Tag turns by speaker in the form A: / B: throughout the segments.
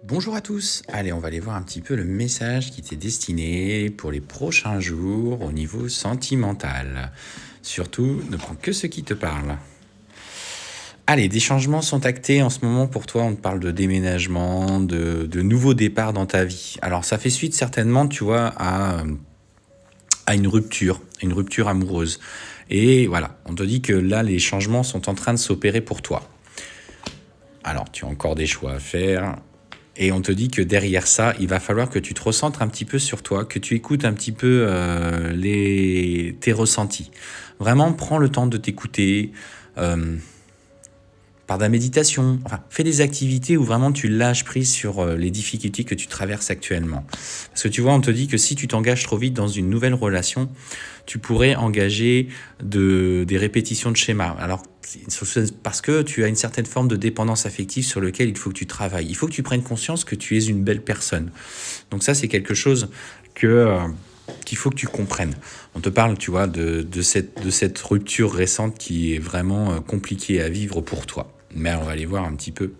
A: Bonjour à tous. Allez, on va aller voir un petit peu le message qui t'est destiné pour les prochains jours au niveau sentimental. Surtout, ne prends que ce qui te parle. Allez, des changements sont actés en ce moment pour toi. On te parle de déménagement, de nouveaux départs dans ta vie. Alors, ça fait suite certainement, tu vois, à une rupture amoureuse. Et voilà, on te dit que là, les changements sont en train de s'opérer pour toi. Alors, tu as encore des choix à faire. Et on te dit que derrière ça, il va falloir que tu te recentres un petit peu sur toi, que tu écoutes un petit peu tes ressentis. Vraiment, prends le temps de t'écouter par de la méditation. Enfin, fais des activités où vraiment tu lâches prise sur les difficultés que tu traverses actuellement. Parce que tu vois, on te dit que si tu t'engages trop vite dans une nouvelle relation, tu pourrais engager des répétitions de schémas. Alors, parce que tu as une certaine forme de dépendance affective sur laquelle il faut que tu travailles. Il faut que tu prennes conscience que tu es une belle personne. Donc ça, c'est quelque chose qu'il faut que tu comprennes. On te parle, tu vois, de cette rupture récente qui est vraiment compliquée à vivre pour toi. Mais on va aller voir un petit peu.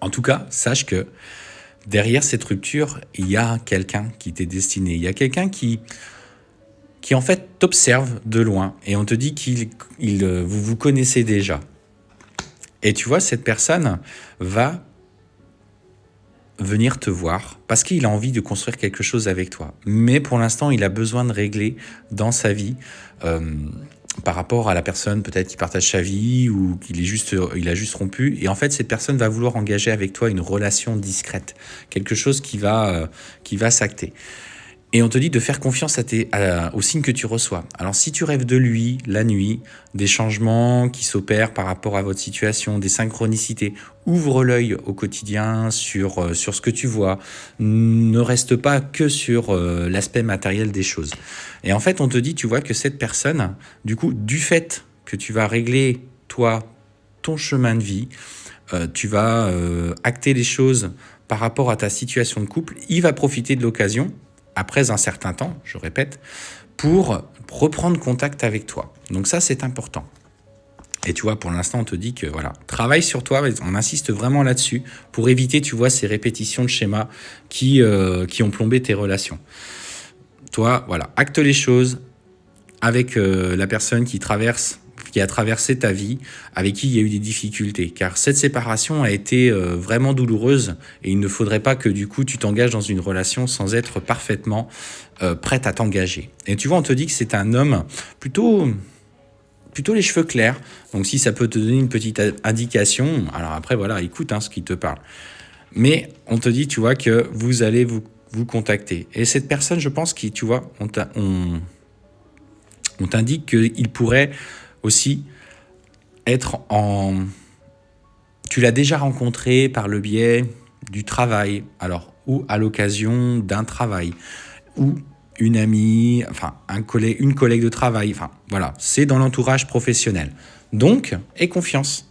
A: En tout cas, sache que derrière cette rupture, il y a quelqu'un qui t'est destiné. Il y a quelqu'un qui en fait t'observe de loin et on te dit vous vous connaissez déjà. Et tu vois, cette personne va venir te voir parce qu'il a envie de construire quelque chose avec toi. Mais pour l'instant, il a besoin de régler dans sa vie par rapport à la personne peut-être qui partage sa vie ou il a juste rompu. Et en fait, cette personne va vouloir engager avec toi une relation discrète, quelque chose qui va s'acter. Et on te dit de faire confiance aux signes que tu reçois. Alors si tu rêves de lui la nuit, des changements qui s'opèrent par rapport à votre situation, des synchronicités, ouvre l'œil au quotidien sur ce que tu vois. Ne reste pas que sur l'aspect matériel des choses. Et en fait, on te dit, tu vois, que cette personne, du coup, du fait que tu vas régler, toi, ton chemin de vie, tu vas acter les choses par rapport à ta situation de couple, il va profiter de l'occasion, après un certain temps, je répète, pour reprendre contact avec toi. Donc ça, c'est important. Et tu vois, pour l'instant, on te dit que voilà, travaille sur toi, on insiste vraiment là-dessus pour éviter, tu vois, ces répétitions de schémas qui ont plombé tes relations. Toi, voilà, acte les choses avec la personne qui a traversé ta vie, avec qui il y a eu des difficultés. Car cette séparation a été vraiment douloureuse et il ne faudrait pas que du coup tu t'engages dans une relation sans être parfaitement prête à t'engager. Et tu vois, on te dit que c'est un homme plutôt les cheveux clairs. Donc si ça peut te donner une petite indication, alors après voilà, écoute ce qui te parle. Mais on te dit, tu vois, que vous allez vous contacter. Et cette personne, je pense que, tu vois, on t'indique qu'il pourrait aussi être tu l'as déjà rencontré par le biais du travail, alors, ou à l'occasion d'un travail, ou une amie, enfin, une collègue de travail, enfin, voilà, c'est dans l'entourage professionnel. Donc, aie confiance.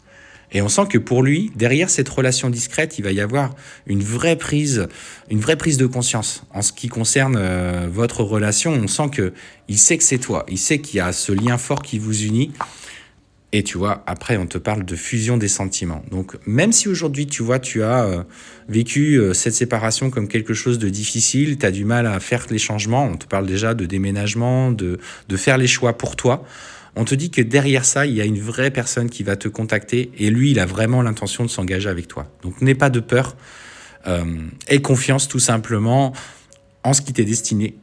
A: Et on sent que pour lui, derrière cette relation discrète, il va y avoir une vraie prise de conscience. En ce qui concerne votre relation, on sent qu'il sait que c'est toi. Il sait qu'il y a ce lien fort qui vous unit. Et tu vois, après, on te parle de fusion des sentiments. Donc, même si aujourd'hui, tu vois, tu as vécu cette séparation comme quelque chose de difficile, tu as du mal à faire les changements, on te parle déjà de déménagement, de faire les choix pour toi. On te dit que derrière ça, il y a une vraie personne qui va te contacter et lui, il a vraiment l'intention de s'engager avec toi. Donc, n'aie pas de peur, aie confiance tout simplement en ce qui t'est destiné